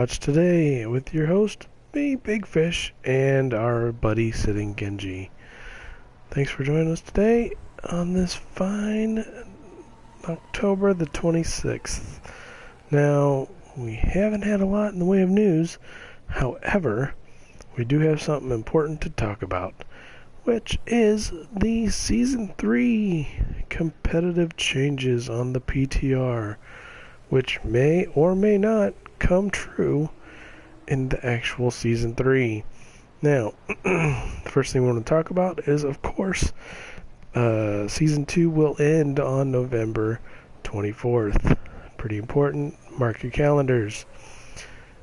Watch today with your host, me, Big Fish, and our buddy Sitting Genji. Thanks for joining us today on this fine October the 26th. Now, we haven't had a lot in the way of news. However, we do have something important to talk about, which is the Season 3 competitive changes on the PTR, which may or may not come true in the actual Season 3. Now, the first thing we want to talk about is, of course, Season 2 will end on November 24th. Pretty important. Mark your calendars.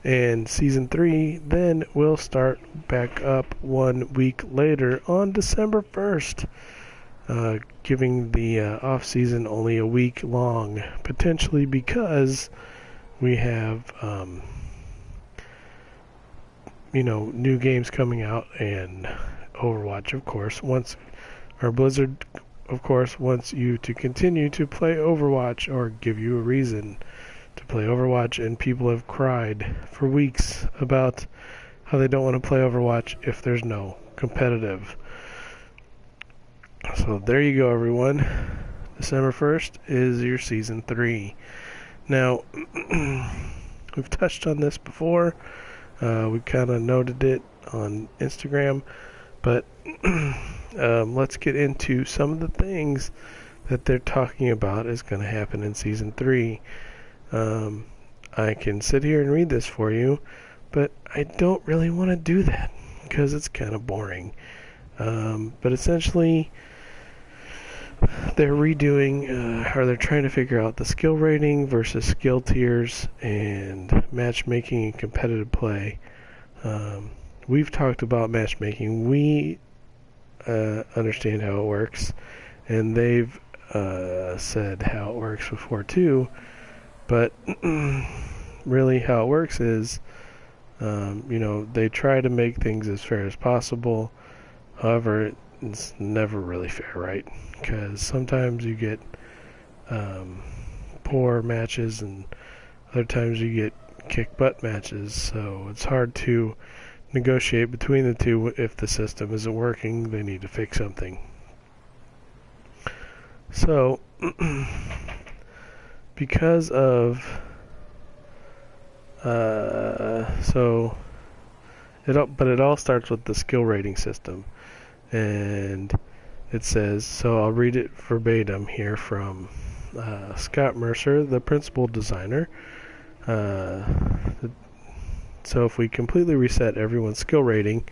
And Season 3 then will start back up 1 week later on December 1st, giving the off-season only a week long, potentially because we have, new games coming out, and Overwatch, of course, Blizzard, of course, wants you to continue to play Overwatch or give you a reason to play Overwatch, and people have cried for weeks about how they don't want to play Overwatch if there's no competitive. So there you go, everyone. December 1st is your Season 3. Now, we've touched on this before. We kind of noted it on Instagram. But let's get into some of the things that they're talking about is going to happen in Season 3. I can sit here and read this for you, but I don't really want to do that because it's kind of boring. But essentially, they're redoing, or they're trying to figure out the skill rating versus skill tiers and matchmaking and competitive play. We've talked about matchmaking. We understand how it works, and they've said how it works before too. But really how it works is, they try to make things as fair as possible. However, it's never really fair, right? Because sometimes you get poor matches, and other times you get kick-butt matches. So it's hard to negotiate between the two. If the system isn't working, they need to fix something. So, because of it all starts with the skill rating system. And it says, so I'll read it verbatim here from Scott Mercer, the principal designer. So if we completely reset everyone's skill rating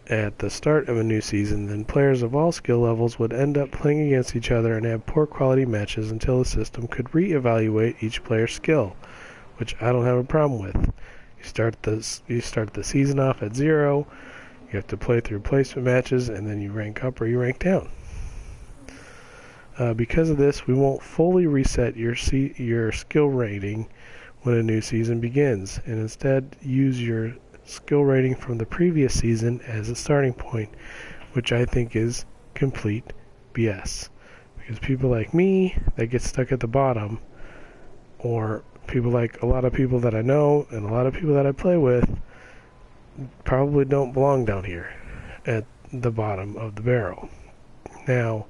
at the start of a new season, then players of all skill levels would end up playing against each other and have poor quality matches until the system could re-evaluate each player's skill, which I don't have a problem with. You start the season off at 0. You have to play through placement matches, and then you rank up or you rank down. Because of this, we won't fully reset your skill rating when a new season begins, and instead use your skill rating from the previous season as a starting point, which I think is complete BS. Because people like me that get stuck at the bottom, or people like a lot of people that I know and a lot of people that I play with, probably don't belong down here at the bottom of the barrel. Now,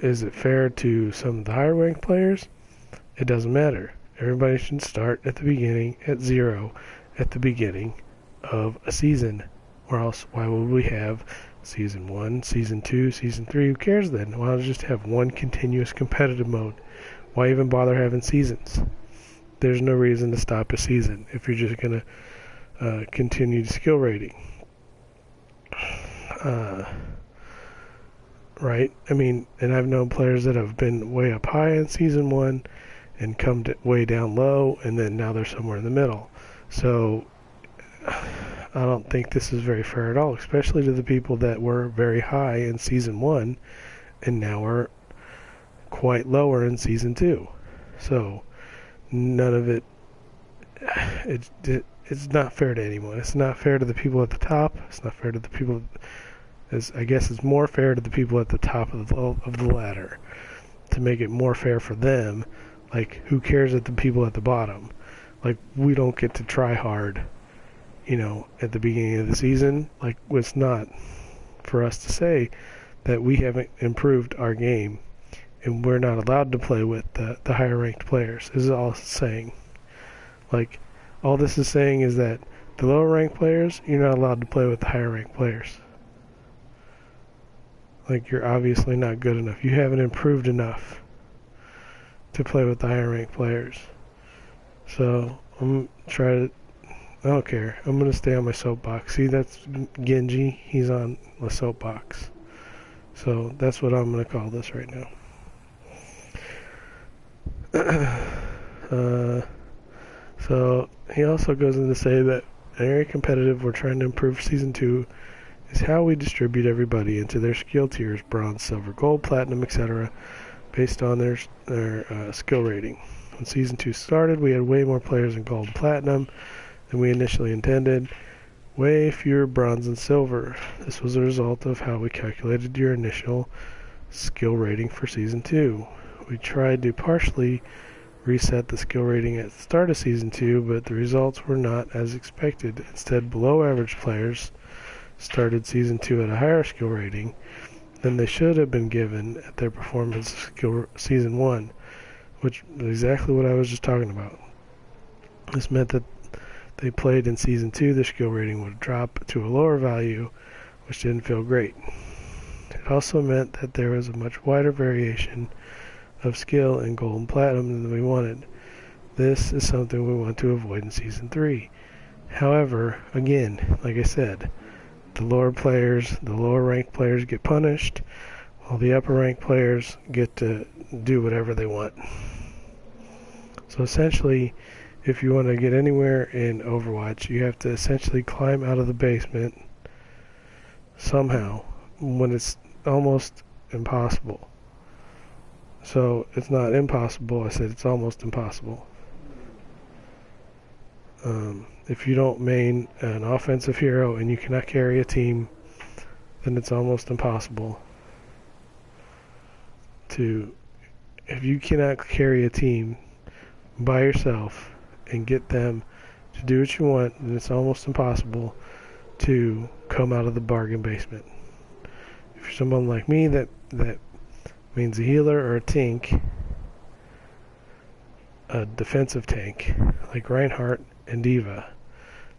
is it fair to some of the higher ranked players? It doesn't matter. Everybody should start at the beginning at 0 at the beginning of a season, or else why would we have Season 1, Season 2, Season 3? Who cares then? Why not just have one continuous competitive mode? Why even bother having seasons? There's no reason to stop a season if you're just going to continued skill rating. Right? I mean, and I've known players that have been way up high in Season 1 and come way down low, and then now they're somewhere in the middle. So, I don't think this is very fair at all, especially to the people that were very high in Season 1 and now are quite lower in Season 2. So, none of it, it's not fair to anyone. It's not fair to the people at the top. It's not fair to the people. I guess it's more fair to the people at the top of the ladder, to make it more fair for them. Like, who cares at the people at the bottom? Like, we don't get to try hard, at the beginning of the season. Like, it's not for us to say that we haven't improved our game and we're not allowed to play with the higher ranked players. This is all it's saying. Like, all this is saying is that the lower ranked players, you're not allowed to play with the higher ranked players. Like, you're obviously not good enough. You haven't improved enough to play with the higher ranked players. So, I don't care. I'm going to stay on my soapbox. See, that's Genji. He's on the soapbox. So, that's what I'm going to call this right now. So, he also goes on to say that area competitive, we're trying to improve Season 2, is how we distribute everybody into their skill tiers, bronze, silver, gold, platinum, etc., based on their skill rating. When Season 2 started, we had way more players in gold and platinum than we initially intended, way fewer bronze and silver. This was a result of how we calculated your initial skill rating for Season 2. We tried to partially reset the skill rating at the start of Season 2, but the results were not as expected. Instead, below average players started Season 2 at a higher skill rating than they should have been given at their performance skill Season 1, which is exactly what I was just talking about. This meant that they played in Season 2, their skill rating would drop to a lower value, which didn't feel great. It also meant that there was a much wider variation of skill in gold and platinum than we wanted. This is something we want to avoid in Season 3. However, again, like I said, the lower ranked players get punished, while the upper ranked players get to do whatever they want. So essentially, if you want to get anywhere in Overwatch, you have to essentially climb out of the basement somehow, when it's almost impossible. So, it's not impossible, I said it's almost impossible. If you don't main an offensive hero and you cannot carry a team, then it's almost impossible if you cannot carry a team by yourself and get them to do what you want, then it's almost impossible to come out of the bargain basement. If you're someone like me that means a healer or a tank, a defensive tank like Reinhardt and Diva,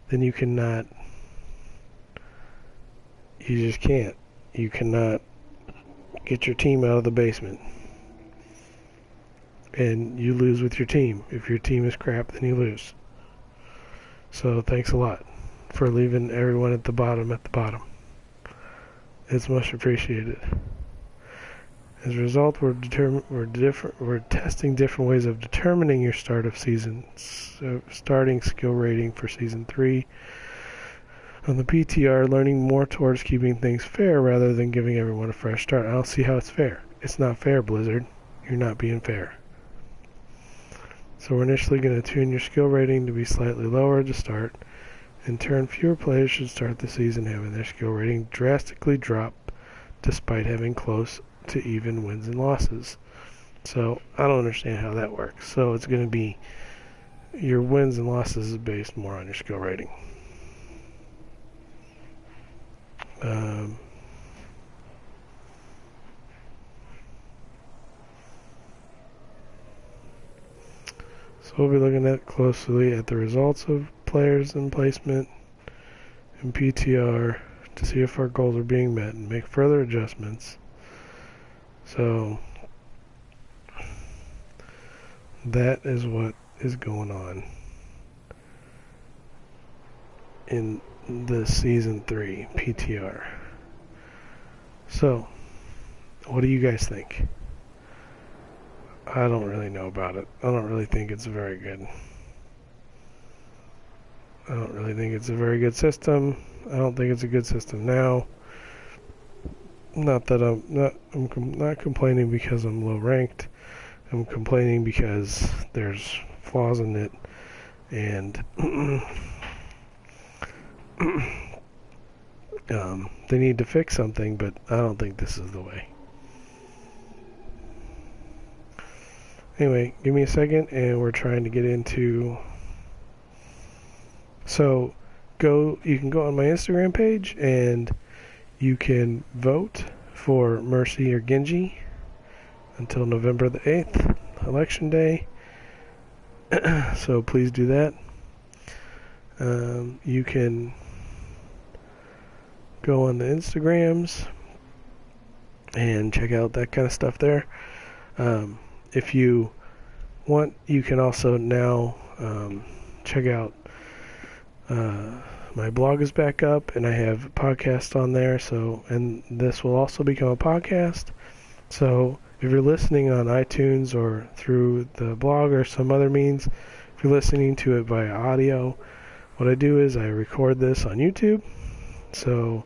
then you just can't. You cannot get your team out of the basement. And you lose with your team. If your team is crap, then you lose. So thanks a lot for leaving everyone at the bottom. It's much appreciated. As a result, we're testing different ways of determining your starting skill rating for Season 3. On the PTR, learning more towards keeping things fair rather than giving everyone a fresh start. I don't see how it's fair. It's not fair, Blizzard. You're not being fair. So we're initially going to tune your skill rating to be slightly lower to start. In turn, fewer players should start the season having their skill rating drastically drop despite having close to even wins and losses. So I don't understand how that works. So it's going to be your wins and losses is based more on your skill rating. So we'll be looking closely at the results of players and placement in PTR to see if our goals are being met and make further adjustments. So that is what is going on in the Season 3 PTR. So, what do you guys think? I don't really know about it. I don't really think it's very good. I don't really think it's a very good system. I don't think it's a good system now. Not that I'm not complaining because I'm low ranked. I'm complaining because there's flaws in it, and they need to fix something, but I don't think this is the way. Anyway, give me a second, and we're trying to get into So you can go on my Instagram page and you can vote for Mercy or Genji until November the 8th, Election Day. So please do that. You can go on the Instagrams and check out that kind of stuff there. If you want, you can also now check out my blog is back up, and I have a podcast on there. And this will also become a podcast. So if you're listening on iTunes or through the blog or some other means, if you're listening to it via audio, what I do is I record this on YouTube. So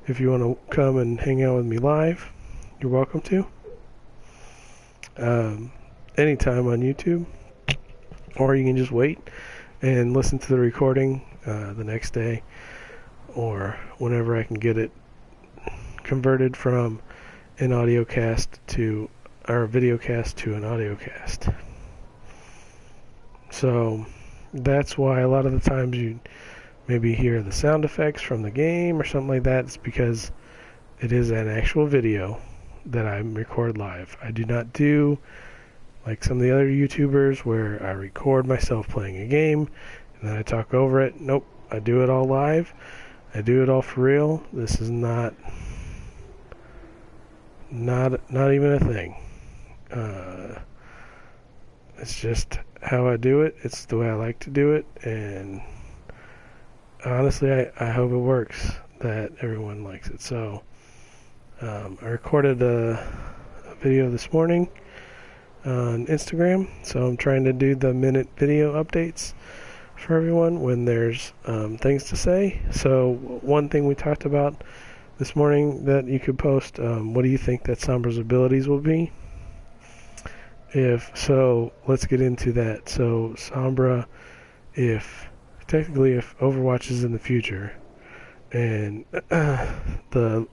if you want to come and hang out with me live, you're welcome to. Anytime on YouTube. Or you can just wait and listen to the recording the next day, or whenever I can get it converted from an audio cast to, or a video cast to an audio cast. So that's why a lot of the times you maybe hear the sound effects from the game or something like that. It's because it is an actual video that I record live. I do not do like some of the other YouTubers where I record myself playing a game and then I talk over it. Nope, I do it all live. I do it all for real. This is not even a thing. It's just how I do it. It's the way I like to do it, and honestly, I hope it works, that everyone likes it. So I recorded a video this morning on Instagram, so I'm trying to do the minute video updates for everyone when there's things to say. So one thing we talked about this morning that you could post, what do you think that Sombra's abilities will be? If so, let's get into that. So Sombra, if Overwatch is in the future and the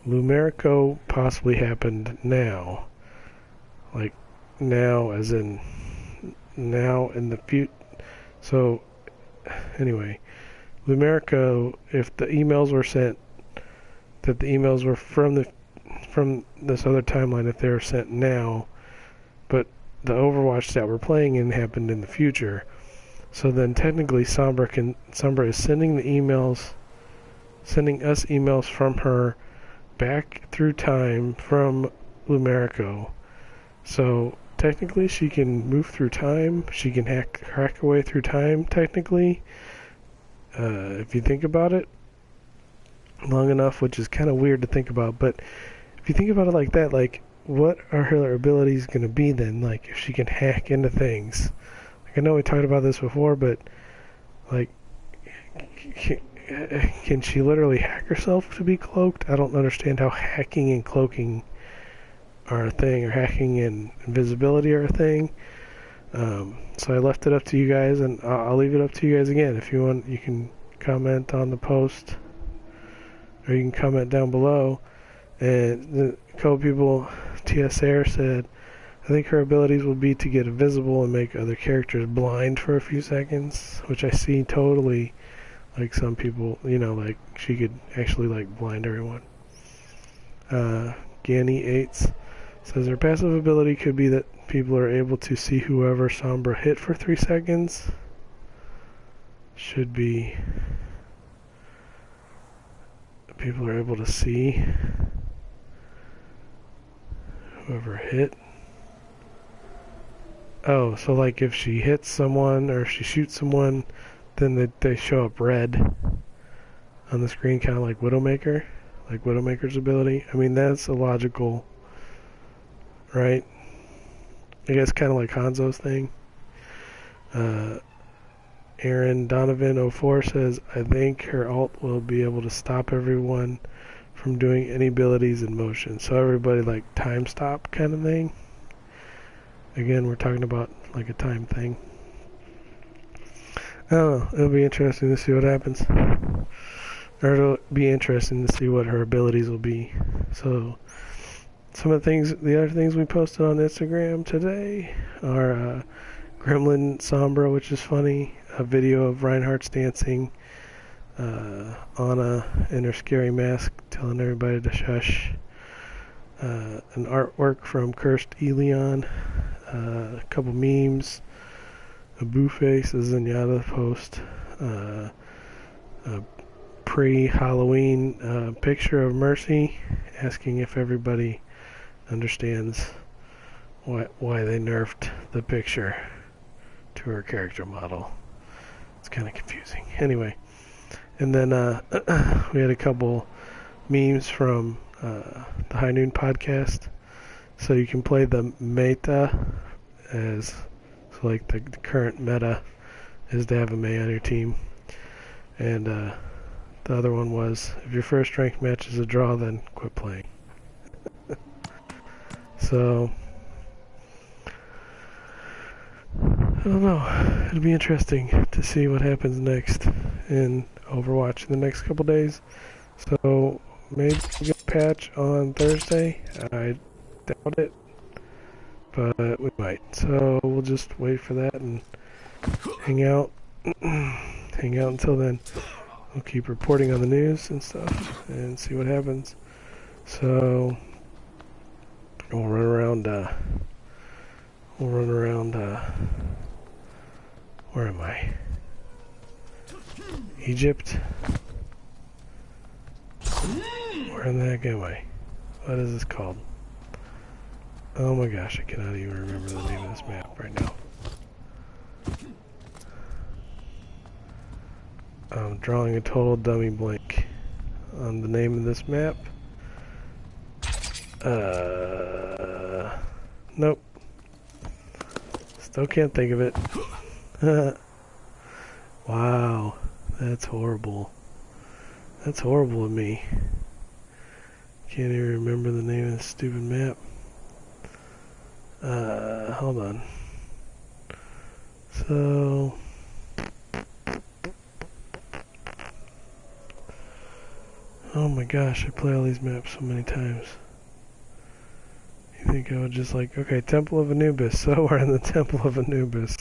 Lumerico possibly happened now, like now as in now in the future. So anyway, Lumerico, if the emails were sent, that the emails were from this other timeline, if they were sent now, but the Overwatch that we're playing in happened in the future, so then technically Sombra is sending us emails from her back through time from Lumerico. So technically she can move through time. She can hack her way through time, technically, if you think about it long enough, which is kind of weird to think about. But if you think about it like that, like, what are her abilities going to be then? Like, if she can hack into things. Like, I know we talked about this before, but like, can she literally hack herself to be cloaked? I don't understand how hacking and cloaking are a thing, or hacking and invisibility are a thing. So I left it up to you guys, and I'll leave it up to you guys again. If you want, you can comment on the post, or you can comment down below. And a couple people, T.S. Air said, I think her abilities will be to get invisible and make other characters blind for a few seconds, which I see totally. Like some people, like she could actually like blind everyone. Ganny 8 says her passive ability could be that people are able to see whoever Sombra hit for 3 seconds. Should be people are able to see whoever hit. Oh, so like if she hits someone or if she shoots someone, then they show up red on the screen, kind of like Widowmaker, like Widowmaker's ability. I mean, that's illogical, right? I guess kind of like Hanzo's thing. Aaron Donovan 04 says, I think her ult will be able to stop everyone from doing any abilities in motion. So everybody like time stop kind of thing. Again, we're talking about like a time thing. I don't know. It'll be interesting to see what happens. Or it'll be interesting to see what her abilities will be. So some of the other things we posted on Instagram today are Gremlin Sombra, which is funny. a video of Reinhardt's dancing, Anna in her scary mask telling everybody to shush, an artwork from Cursed Elion, a couple memes, a boo face, a Zenyatta post, a pre-Halloween picture of Mercy asking if everybody understands why they nerfed the picture to her character model. It's kind of confusing. Anyway, and then we had a couple memes from the High Noon podcast. So you can play the meta as, so like the current meta is to have a Mei on your team. And the other one was, if your first ranked match is a draw, then quit playing. So, I don't know. It'll be interesting to see what happens next in Overwatch in the next couple days. So, maybe we'll get a patch on Thursday. I doubt it, but we might. So, we'll just wait for that and hang out. Hang out until then. We'll keep reporting on the news and stuff and see what happens. So, we'll run around, where am I? Egypt? Where in the heck am I? What is this called? Oh my gosh, I cannot even remember the name of this map right now. I'm drawing a total dummy blank on the name of this map. Nope. Still can't think of it. Wow, that's horrible. That's horrible of me. Can't even remember the name of this stupid map. Hold on. So... oh my gosh, I play all these maps so many times. You think I would just like, okay, Temple of Anubis, so we're in the Temple of Anubis.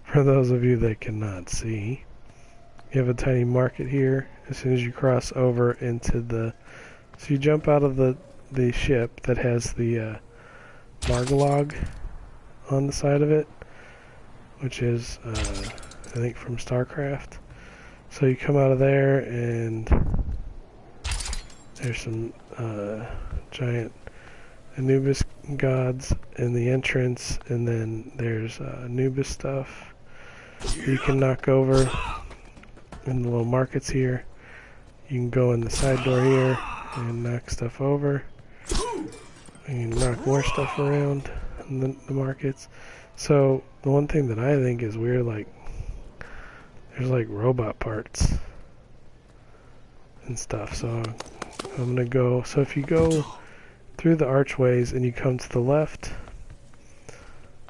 For those of you that cannot see, you have a tiny market here. As soon as you cross over into the... so you jump out of the ship that has the Margalog on the side of it, which is, I think, from StarCraft. So you come out of there and... there's some giant Anubis gods in the entrance, and then there's Anubis stuff you can knock over in the little markets here. You can go in the side door here and knock stuff over. You can knock more stuff around in the markets. So the one thing that I think is weird, like, there's like robot parts and stuff. So I'm gonna go, so if you go through the archways and you come to the left,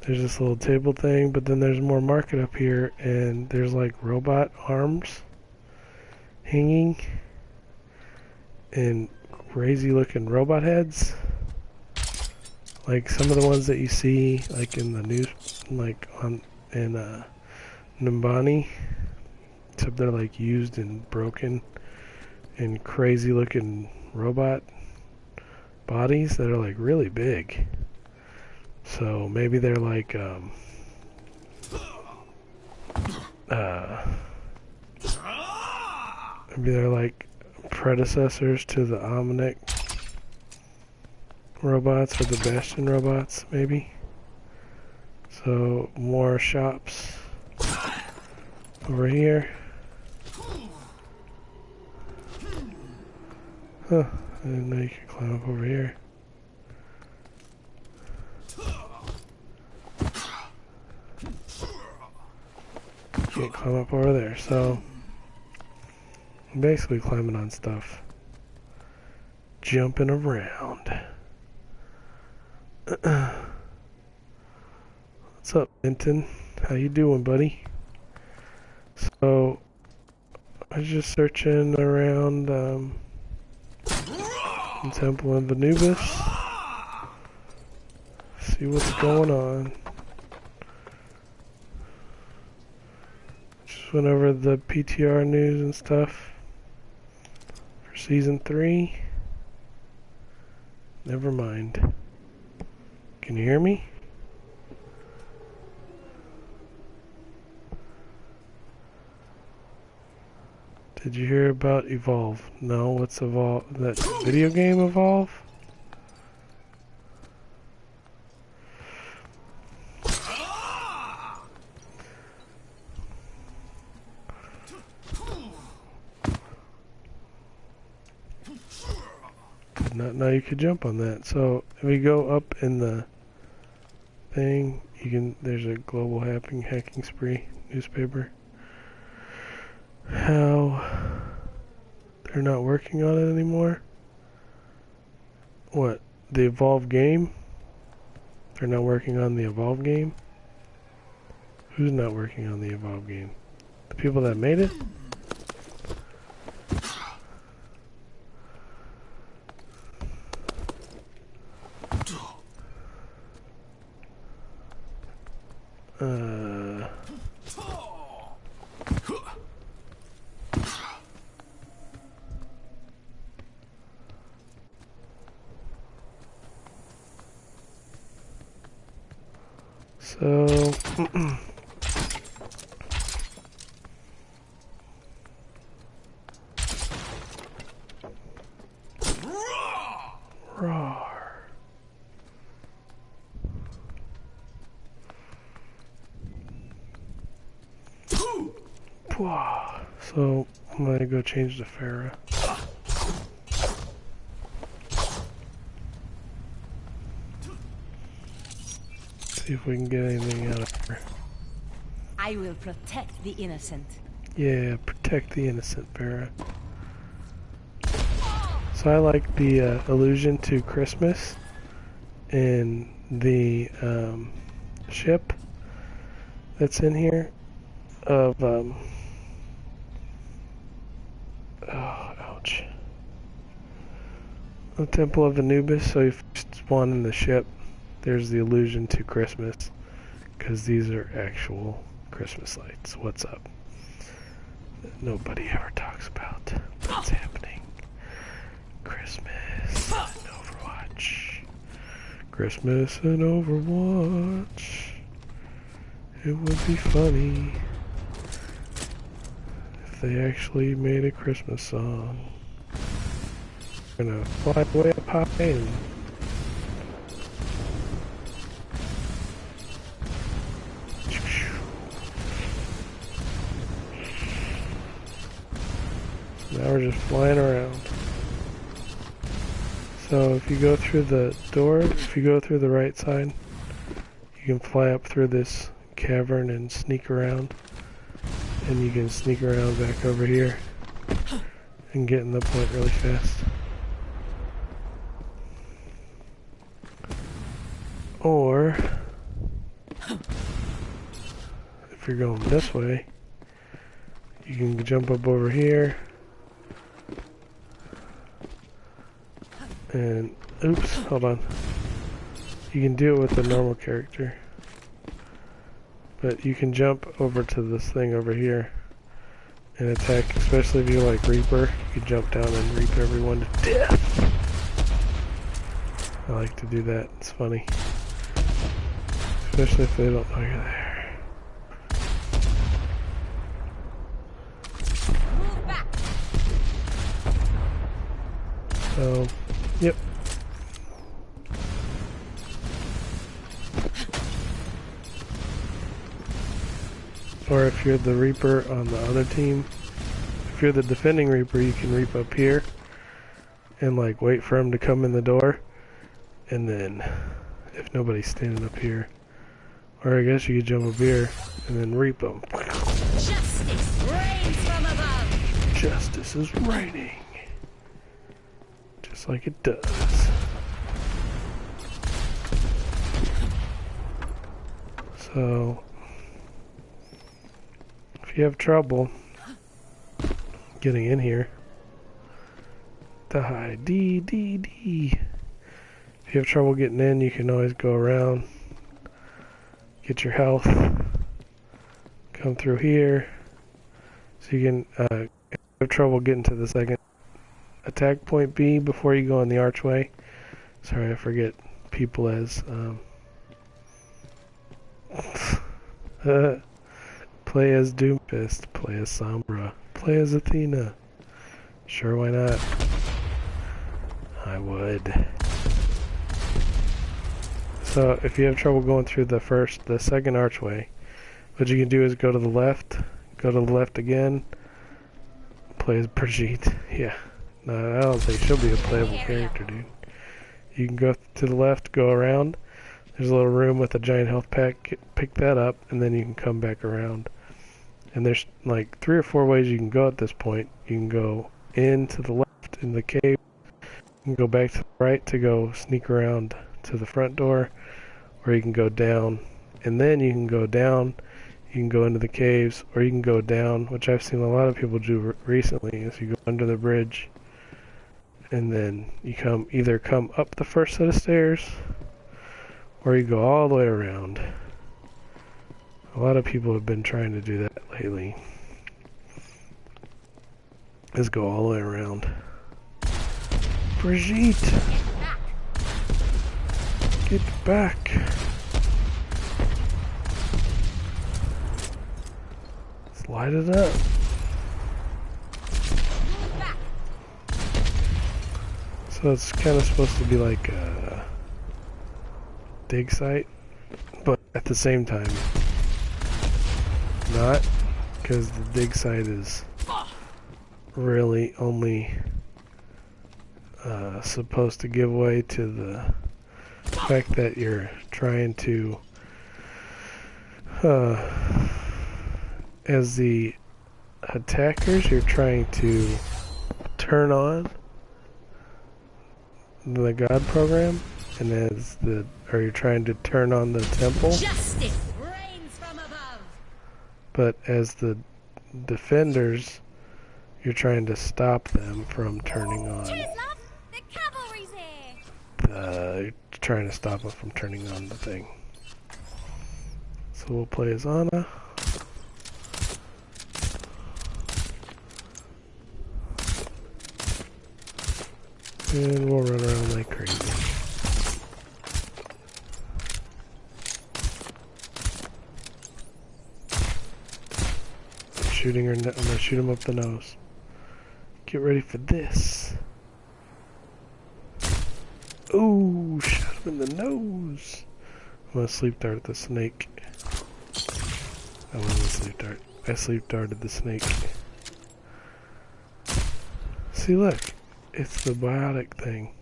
there's this little table thing, but then there's more market up here, and there's like robot arms hanging and crazy looking robot heads, like some of the ones that you see like in the news, like on in Numbani, except they're like used and broken and crazy looking robot bodies that are like really big. So maybe they're like maybe they're like predecessors to the Omnic robots or the Bastion robots, maybe. So more shops over here. Huh, I didn't know you could climb up over here. Can't climb up over there, so I'm basically climbing on stuff. Jumping around. What's up, Minton? How you doing, buddy? So, I was just searching around in Temple of Anubis. See what's going on. Just went over the PTR news and stuff for Season 3. Never mind. Can you hear me? Did you hear about Evolve? No, what's Evolve? That video game Evolve? Did not know you could jump on that. So if we go up in the thing, you can. There's a global hacking spree newspaper. How they're not working on it anymore? What? The Evolve game? They're not working on the Evolve game? Who's not working on the Evolve game? The people that made it? So roar. So I'm gonna go change the Farah. See if we can get anything out of her. I will protect the innocent. Yeah, protect the innocent, Farah. So I like the allusion to Christmas in the ship that's in here of oh, ouch. The Temple of Anubis. So if you spawn in the ship, there's the allusion to Christmas, because these are actual Christmas lights. What's up? Nobody ever talks about what's happening. Christmas and Overwatch. Christmas and Overwatch. It would be funny if they actually made a Christmas song. I'm gonna fly way up high and now we're just flying around. So if you go through the door, if you go through the right side, you can fly up through this cavern and sneak around. And you can sneak around back over here and get in the point really fast. Or if you're going this way, you can jump up over here and oops, hold on. You can do it with a normal character, but you can jump over to this thing over here and attack, especially if you like Reaper. You can jump down and reap everyone to death. I like to do that, it's funny. Especially if they don't know you're there. So, yep. Or if you're the Reaper on the other team, if you're the defending Reaper, you can reap up here and like wait for him to come in the door, and then if nobody's standing up here, or I guess you could jump up here and then reap them. Justice reigns from above. Justice is reigning, just like it does. So if you have trouble getting in here, the high D. If you have trouble getting in, you can always go around, get your health, come through here, So you can have trouble getting to the second attack point B before you go in the archway. Sorry, I forget people as play as Doomfist, play as Sombra, play as Athena. Sure, why not? I would. So if you have trouble going through the second archway, what you can do is go to the left again, play as Brigitte. Yeah. No, I don't think she'll be a playable character, dude. You can go to the left, go around. There's a little room with a giant health pack. Pick that up, and then you can come back around. And there's like 3 or 4 ways you can go at this point. You can go in to the left in the cave. You can go back to the right to go sneak around to the front door, or you can go down. And then you can go down. You can go into the caves, or you can go down, which I've seen a lot of people do recently. Is you go under the bridge, and then you either come up the first set of stairs, or you go all the way around. A lot of people have been trying to do that lately. Is go all the way around. Brigitte! Get back! Let's light it up. So it's kind of supposed to be like a dig site, but at the same time not, because the dig site is really only supposed to give way to the fact that you're trying to as the attackers, you're trying to turn on the god program, and you're trying to turn on the temple. Justice reigns from above. But as the defenders, you're trying to stop them from turning on. Cheers, love. The cavalry's here. You're trying to stop them from turning on the thing. So we'll play as Anna. And we'll run around like crazy. I'm gonna shoot him up the nose. Get ready for this. Ooh, shot him in the nose. I'm gonna sleep dart the snake. I wasn't sleep dart. I sleep darted the snake. See, look. It's the biotic thing.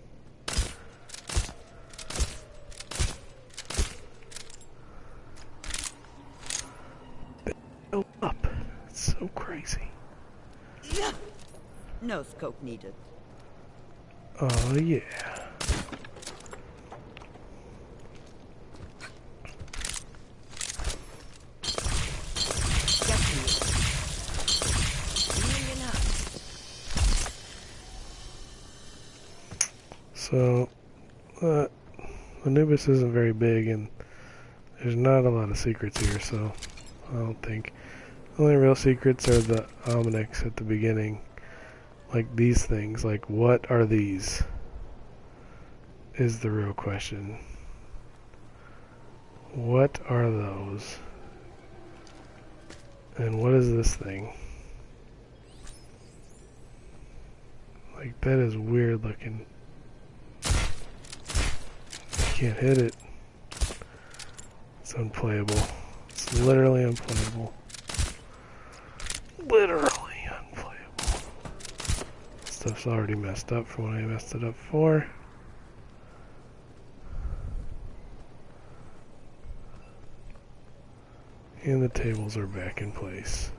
They go up. It's so crazy. No scope needed. Oh yeah. So, Anubis isn't very big, and there's not a lot of secrets here, so I don't think. The only real secrets are the Omnics at the beginning. Like these things, like what are these? Is the real question. What are those? And what is this thing? Like that is weird looking. Can't hit it. It's unplayable. It's literally unplayable. Literally unplayable. Stuff's already messed up from when I messed it up for. And the tables are back in place.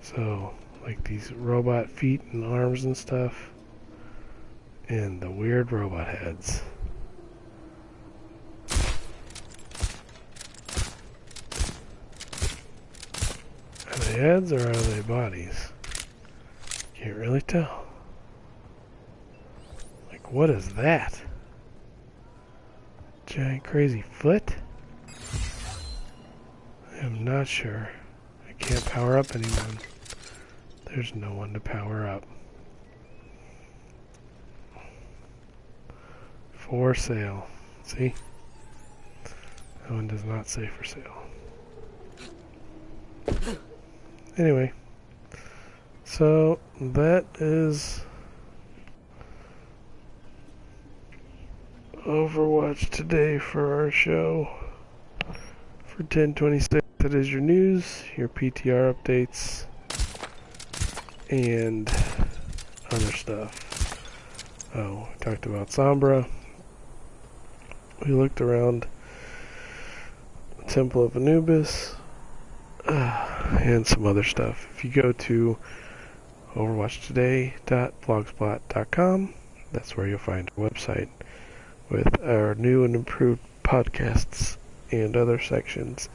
So, like these robot feet and arms and stuff. And the weird robot heads. Are they heads or are they bodies? Can't really tell. Like, what is that? Giant crazy foot? I am not sure. I can't power up anyone. There's no one to power up. For sale. See? That one does not say for sale. Anyway. So, that is Overwatch today for our show. For 10/26, that is your news, your PTR updates, and other stuff. Oh, we talked about Sombra. We looked around the Temple of Anubis, and some other stuff. If you go to overwatchtoday.blogspot.com, that's where you'll find our website with our new and improved podcasts and other sections.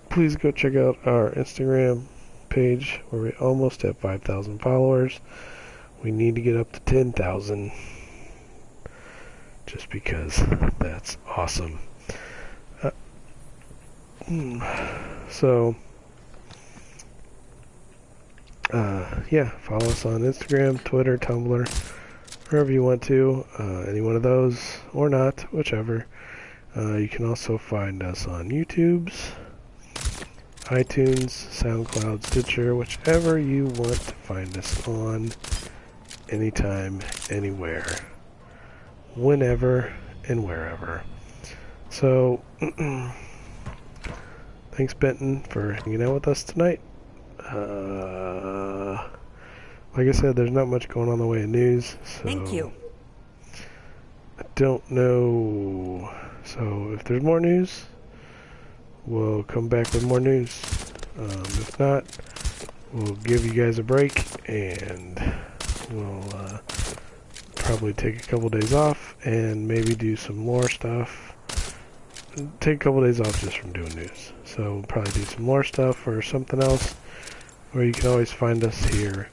Please go check out our Instagram page where we almost have 5,000 followers. We need to get up to 10,000 just because that's awesome. So, yeah, follow us on Instagram, Twitter, Tumblr, wherever you want to, any one of those, or not, whichever. You can also find us on YouTube's, iTunes, SoundCloud, Stitcher, whichever you want to find us on, anytime, anywhere, whenever, and wherever. So, thanks, Benton, for hanging out with us tonight. Like I said, there's not much going on in the way of news, so Thank you. I don't know. So if there's more news, we'll come back with more news. If not, we'll give you guys a break, and we'll probably take a couple days off and maybe do some lore stuff. Take a couple days off just from doing news. So we'll probably do some lore stuff or something else, where you can always find us here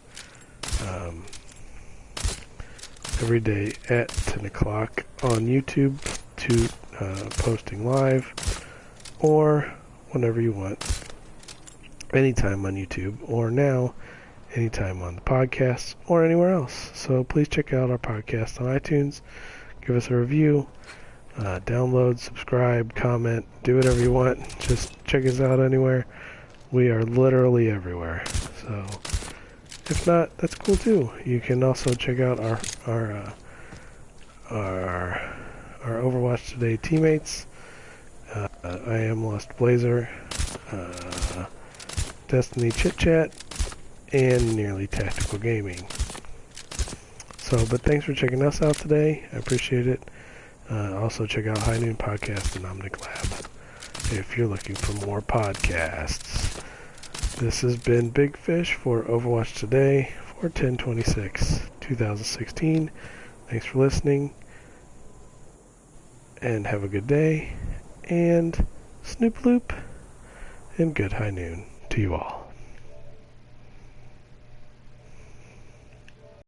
every day at 10 o'clock on YouTube to posting live, or whenever you want, anytime on YouTube, or now anytime on the podcast or anywhere else. So please check out our podcast on iTunes, give us a review, download, subscribe, comment, do whatever you want. Just check us out anywhere. We are literally everywhere. So if not, that's cool too. You can also check out our Overwatch Today teammates. IamLostBlazzer, Destiny Chit Chat, and Nearly Tactical Gaming. So, but thanks for checking us out today. I appreciate it. Also check out High Noon Podcast and Omnic Lab if you're looking for more podcasts. This has been Big Fish for Overwatch Today for 10/26/2016. Thanks for listening, and have a good day, and Snoop Loop, and good high noon to you all.